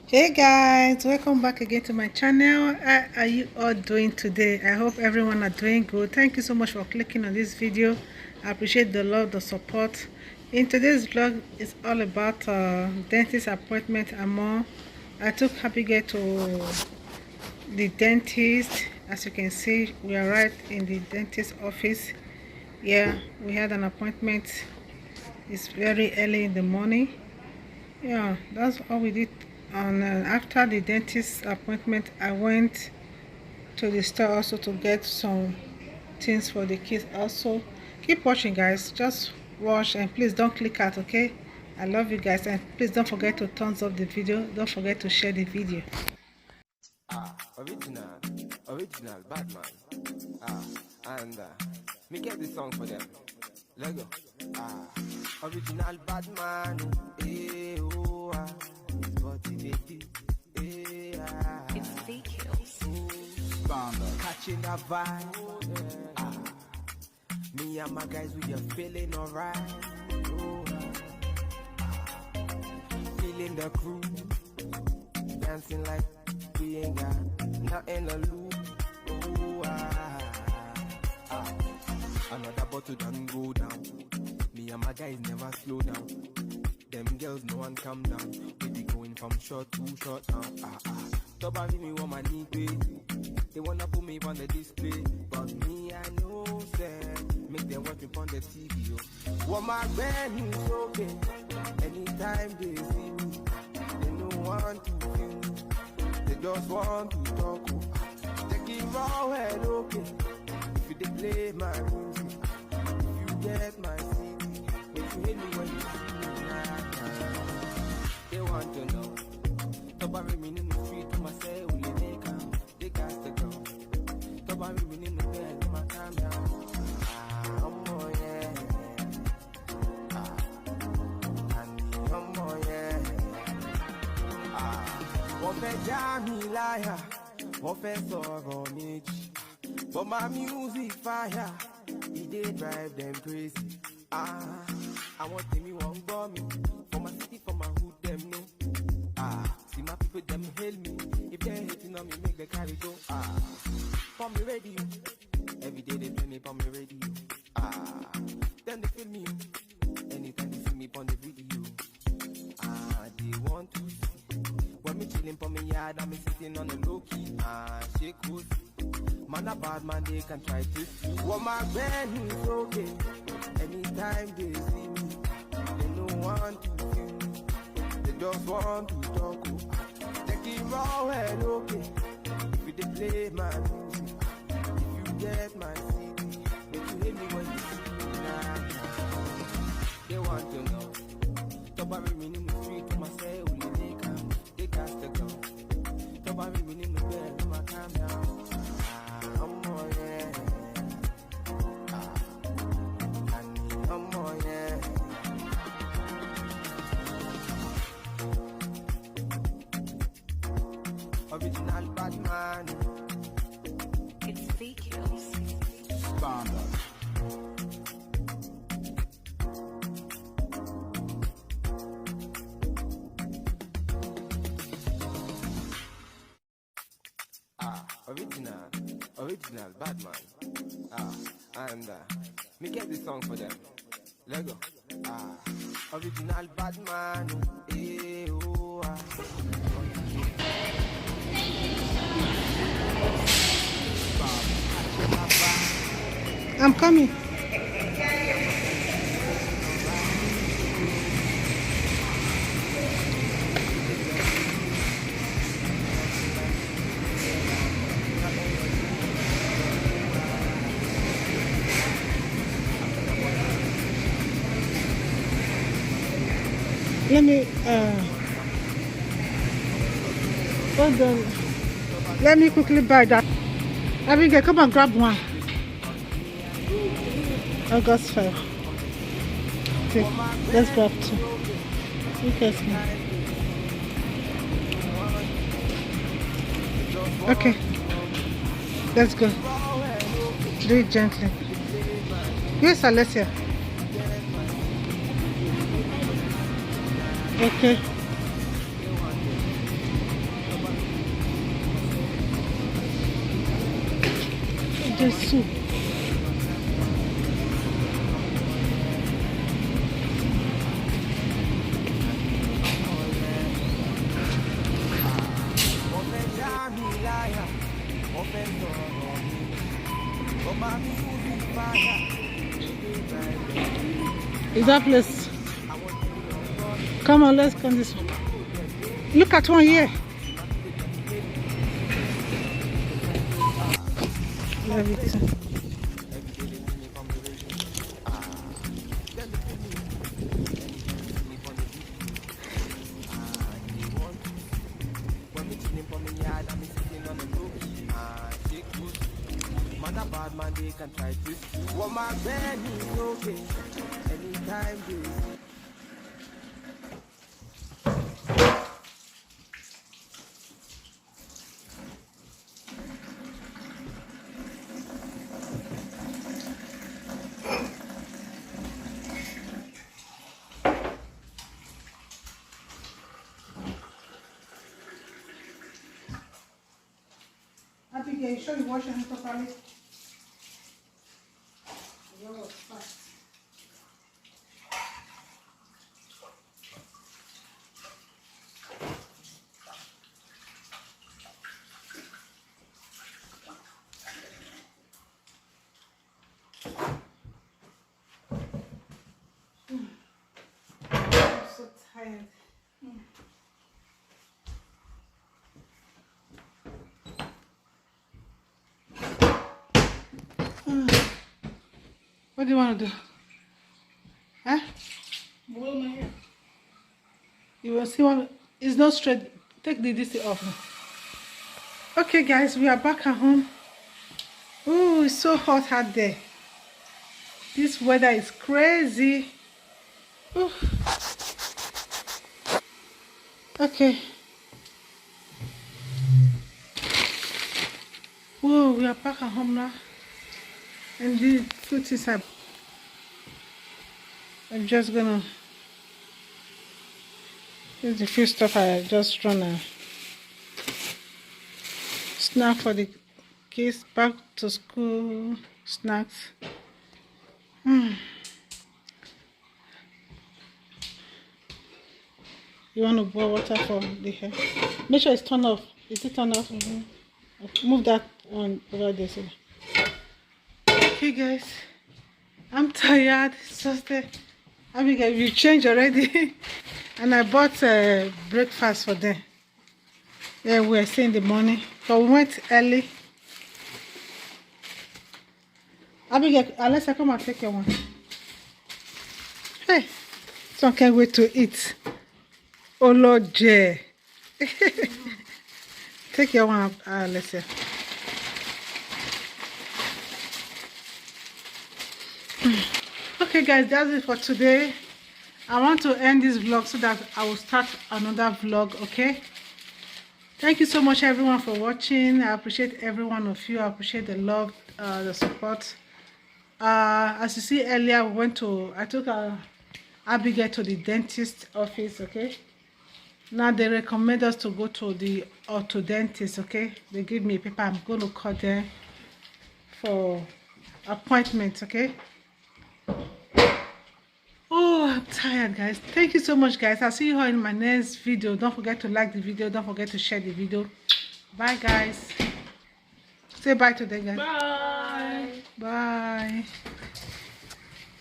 Hey guys, welcome back again to my channel. How are you all doing today? I hope everyone are doing good. Thank you so much for clicking on this video. I appreciate the love, the support. In today's vlog, it's all about dentist appointment and more. I took Abigail to the dentist. As you can see, we are right in the dentist office. Yeah, we had an appointment. It's very early in the morning. Yeah, that's all we did. And after the dentist appointment, I went to the store also to get some things for the kids also. Keep watching guys, just watch and please don't click out, okay? I love you guys, and please don't forget to thumbs up the video. Don't forget to share the video. Original Batman. And me get this song for them. Lego. Original Batman. It's fake kills. Catching that vibe. Me and my guys, we are feeling alright. Feeling the crew. Dancing like we ain't got nothing to lose. Another bottle done go down. Me and my guys never slow down. Them girls no one come down. We be going from short to short now. Top of me want my knee pay. They wanna put me on the display, but me I know them. Make them watch me on the TV. What my brand is okay. Anytime they see me, they don't want to feel me. They just want to talk. Take it raw head okay. If you they play my music, if you get my CD, if you hit me when you see me, they want to know. Nobody me in the street to myself, will they make them? They got to go. Nobody me in the bed, to my time down. Oh yeah. Oh yeah. Wọ́n fẹ́ já mi láyà, wọ́n fẹ́ sọ̀rọ̀ méjì. But my music fire, it dey drive them crazy. I want me one go me. For my city, for my hood, them know. See my people, them hail me. If they hating on me, make the carry go. For me radio, every day they play me for me radio. Then they feel me. Anytime they see me on the video. They want to see. When me chilling for me yard, I'm sitting on the low key. Shake cozy. Man a bad man, they can try to see. What my brand is okay. Anytime they see me, they don't want to feel me. They just want to talk. Take it raw head okay. If you they play my music, if you get my CD, if you hit me when you see me, they want to know. Nobody me in the street to myself, will they come? They cast the gun. Nobody me in the bed, to my calm down. Original Batman. It's fake kills. Standard. Original Batman. And me get this song for them. Lego. Original Batman. I'm coming. Let me hold on. Let me quickly buy that. Abigail, come and grab one. August 5. Okay, let's grab two. Okay, let's go. Do it gently. Yes, Alessia. Okay. the soup. Is that place? Come on, let's come this one. Look at one here. Everything. Bad man, they can try to. What my man is okay. Anytime they Abigail, you sure you wash your hands properly? Your was fast. I'm so tired. What do you want to do? Huh? Blow my hair. You will see one. It's not straight. Take the DC off. Okay, guys, we are back at home. Oh, it's so hot out there. This weather is crazy. Ooh. Okay. Whoa, we are back at home now. And the food is up. I'm just gonna use the few stuff I just run a snack for the kids back to school snacks. You want to boil water for the hair? Make sure it's turned off. Is it turned off? Move that one over there. So. Okay, guys, I'm tired, exhausted. Abigail, you changed already. And I bought breakfast for them. Yeah, we were staying in the morning, but we went early. Abigail, unless I come and take your one. Hey, so I can't wait to eat. Oh Lord, Jay. Take your one, Alessia. Okay, guys, that's it for today. I want to end this vlog so that I will start another vlog. Okay, thank you so much, everyone, for watching. I appreciate every one of you. I appreciate the love, the support. As you see earlier, I took Abigail to the dentist office. Okay, now they recommend us to go to the orthodontist. Okay, they give me a paper. I'm going to call them for appointment. Okay. Oh, I'm tired, guys. Thank you so much, guys. I'll see you all in my next video. Don't forget to like the video. Don't forget to share the video. Bye, guys. Say bye to them, guys. Bye.